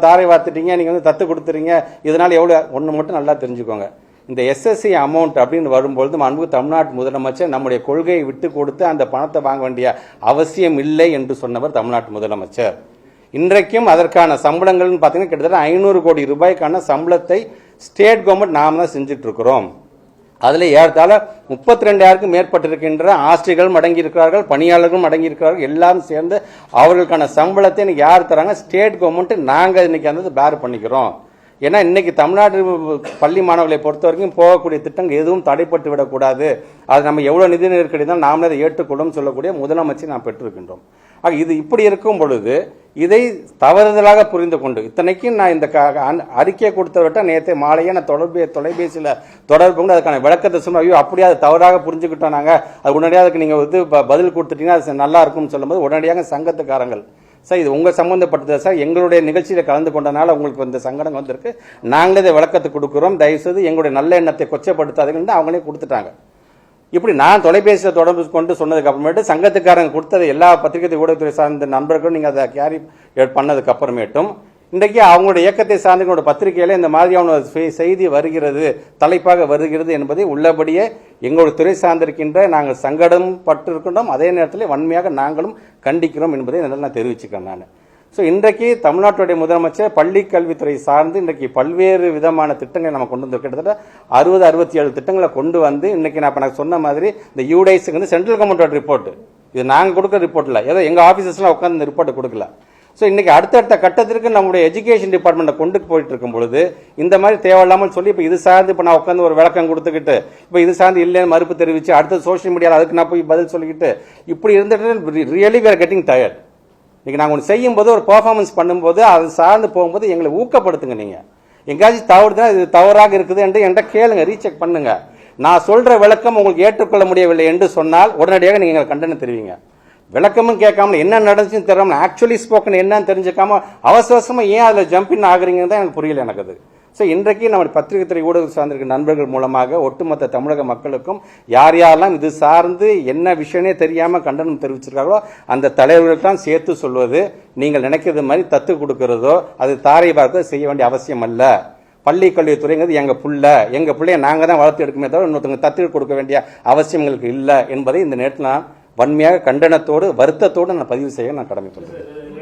தாரை வார்த்துட்டீங்க, நீங்கள் வந்து தத்து கொடுத்துறீங்க, இதனால் எவ்வளோ ஒன்று மட்டும் நல்லா தெரிஞ்சுக்கோங்க. இந்த எஸ்எஸ்சி அமௌண்ட் அப்படின்னு வரும்பொழுது மாண்பு தமிழ்நாட்டு முதலமைச்சர் நம்முடைய கொள்கையை விட்டு கொடுத்து அந்த பணத்தை வாங்க வேண்டிய அவசியம் இல்லை என்று சொன்னவர் தமிழ்நாட்டு முதலமைச்சர். இன்றைக்கும் அதற்கான சம்பளங்கள்னு பார்த்தீங்கன்னா கிட்டத்தட்ட 500 கோடி ரூபாய்க்கான சம்பளத்தை ஸ்டேட் கவர்மெண்ட் நாம் தான் செஞ்சுட்டு இருக்கிறோம். அதில் ஏறத்தாழ 32,000க்கும் மேற்பட்டிருக்கின்ற ஆசிரியர்களும் அடங்கியிருக்கிறார்கள், பணியாளர்களும் அடங்கியிருக்கிறார்கள். எல்லாரும் சேர்ந்து அவர்களுக்கான சம்பளத்தை இன்னைக்கு யார் தராங்க? State government. நாங்கள் இன்னைக்கு அந்த பேர் பண்ணிக்கிறோம். ஏன்னா இன்னைக்கு தமிழ்நாடு பள்ளி மாணவர்களை பொறுத்த வரைக்கும் போகக்கூடிய திட்டங்கள் எதுவும் தடைப்பட்டு விடக்கூடாது. அது நம்ம எவ்வளவு நிதி நெருக்கடி தான் நாமளே அதை ஏற்றுக்கொள்ளும் சொல்லக்கூடிய முதலமைச்சர் நாம் பெற்றிருக்கின்றோம். ஆக இது இப்படி இருக்கும் பொழுது இதை தவறுதலாக புரிந்து கொண்டு இத்தனைக்கும் நான் இந்த அறிக்கையை கொடுத்தவர்கிட்ட நேற்று மாலையே நான் தொலைபேசியில் தொடர்பு கொண்டு அதுக்கான விளக்கத்தை சொன்னோம். ஐயோ அப்படியே அது தவறாக புரிஞ்சுக்கிட்டோம், நாங்கள் அது உடனடியாக அதுக்கு நீங்கள் வந்து பதில் கொடுத்துட்டீங்கன்னா அது நல்லா இருக்கும்னு சொல்லும்போது உடனடியாக சங்கத்துக்காரங்கள், சார் இது உங்கள் சம்பந்தப்பட்டது சார், எங்களுடைய நிகழ்ச்சியில் கலந்து கொண்டனால உங்களுக்கு இந்த சங்கடம் வந்திருக்கு, நாங்களே இதை விளக்கத்தை கொடுக்குறோம், தயவுசெய்து எங்களுடைய நல்ல எண்ணத்தை கொச்சப்படுத்தாதுன்னு அவங்களே கொடுத்துட்டாங்க. இப்படி நான் தொலைபேசியில் தொடர்பு கொண்டு சொன்னதுக்கு அப்புறமேட்டு சங்கத்துக்காரங்க கொடுத்தது எல்லா பத்திரிகை ஊடகத்துறை சார்ந்த நண்பர்களும் நீங்கள் அதை கேரி பண்ணதுக்கு அப்புறமேட்டும் இன்றைக்கு அவங்களுடைய இயக்கத்தை சார்ந்த பத்திரிகையில இந்த மாதிரியான செய்தி வருகிறது, தலைப்பாக வருகிறது என்பதை உள்ளபடியே எங்களுடைய துறை சார்ந்திருக்கின்ற நாங்கள் சங்கடம் பட்டிருக்கின்றோம். அதே நேரத்தில் வன்மையாக நாங்களும் கண்டிக்கிறோம் என்பதை நான் தெரிவிச்சுக்கிறேன். நான் இன்றைக்கு தமிழ்நாட்டுடைய முதலமைச்சர் பள்ளி கல்வித்துறை சார்ந்து இன்றைக்கு பல்வேறு விதமான திட்டங்களை நம்ம கொண்டு வந்து கிட்டத்தட்ட 60-67 திட்டங்களை கொண்டு வந்து இன்னைக்கு நான் சொன்ன மாதிரி இந்த யூடைஸுக்கு வந்து சென்ட்ரல் கவர்மெண்டோட ரிப்போர்ட், இது நாங்கள் கொடுக்குற ரிப்போர்ட் இல்லை, ஏதோ எங்கள் ஆஃபீஸர்ஸ்லாம் உட்காந்து இந்த ரிப்போர்ட்டை கொடுக்கல. இன்னைக்கு அடுத்தடுத்த கட்டத்திற்கு நம்முடைய எஜுகேஷன் டிபார்ட்மெண்ட்டை கொண்டு போயிட்டு இருக்கும் பொழுது இந்த மாதிரி தேவையில்லாமல் சொல்லி இப்போ இது சார்ந்து இப்போ நான் உட்காந்து ஒரு விளக்கம் கொடுத்துக்கிட்டு இப்போ இது சார்ந்து இல்லைன்னு மறுப்பு தெரிவித்து அடுத்தது சோஷியல் மீடியாவில் அதுக்கு நான் போய் பதில் சொல்லிக்கிட்டு இப்படி இருந்துட்டு really we are getting tired. இன்னைக்கு நாங்கள் ஒன்று செய்யும் போது ஒரு பெர்ஃபார்மன்ஸ் பண்ணும்போது அது சார்ந்து போகும்போது எங்களை ஊக்கப்படுத்துங்க. நீங்கள் எங்கேயாச்சும் தவறுதான் இது தவறாக இருக்குது என்று என்கிட்ட கேளுங்க, ரீசெக் பண்ணுங்க. நான் சொல்ற விளக்கம் உங்களுக்கு ஏற்றுக்கொள்ள முடியவில்லை என்று சொன்னால் உடனடியாக நீங்க எங்களை கண்டனம் தெரிவிங்க. விளக்கமும் கேட்காம என்ன நடந்துச்சுன்னு தெரியாம ஆக்சுவலி ஸ்போக்கன் என்னன்னு தெரிஞ்சுக்காம அவசரமா ஏன் அதில் ஜம்பின் ஆகுறீங்கன்னு தான் எனக்கு புரியல எனக்கு அது. இன்றைக்கு நம்ம பத்திரிகை துறை ஊடகம் சார்ந்திருக்க நண்பர்கள் மூலமாக ஒட்டுமொத்த தமிழக மக்களுக்கும் யார் யாரெல்லாம் இது சார்ந்து என்ன விஷயமே தெரியாம கண்டனம் தெரிவிச்சிருக்காங்களோ அந்த தலைவர்களுக்கு தான் சேர்த்து சொல்வது, நீங்கள் நினைக்கிறது மாதிரி தத்து கொடுக்கிறதோ அது தாரை பார்க்க செய்ய வேண்டிய அவசியம் அல்ல. பள்ளி கல்வித்துறைங்கிறது எங்க பிள்ளைய நாங்க தான் வளர்த்து எடுக்குமே தவிர இன்னொருத்தவங்க தத்து கொடுக்க வேண்டிய அவசியம் எங்களுக்கு இல்லை என்பதை இந்த நேரத்தில் நான் வன்மையாக கண்டனத்தோடு வருத்தத்தோடு நான் பதிவு செய்ய நான் கடமைப்பட்டேன்.